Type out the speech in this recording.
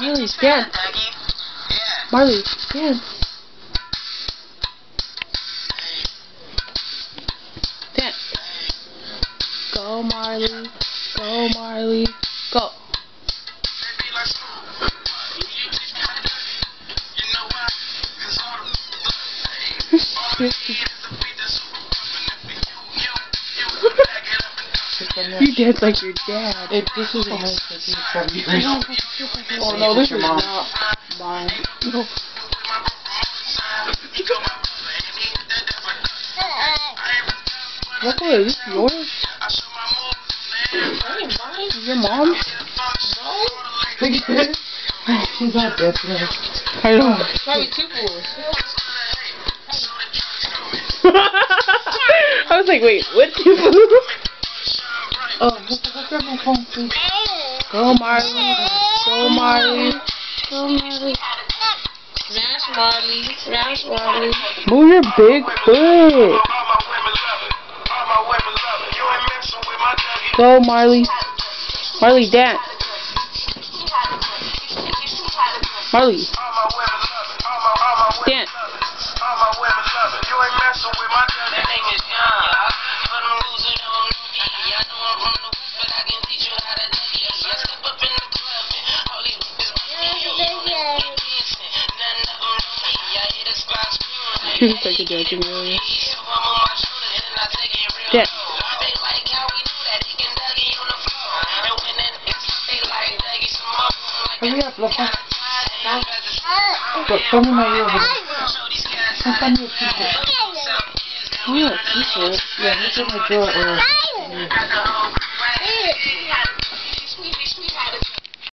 Marli, dance. Marli, dance. Dance. Go, Marli. Go, Marli. Go. You dance like your dad. This is nice from you. Oh no, this is not mine. No. What is this? Yours? Is your mom? No. She's not dancing. I know. Probably two fools. I was like, wait, what two fools? Oh, grab my phone, please. Go, Marli. Go, Marli. Go, Marli. Smash Marli. Smash Marli. Move your big foot. Go, Marli. Marli, dance. Marli. Dance. He was like a dancing earlier. Dance. Hurry up, look up. Look, show me my ear over there. Show me your t-shirt. Oh, t-shirt. Yeah, look at my drawer.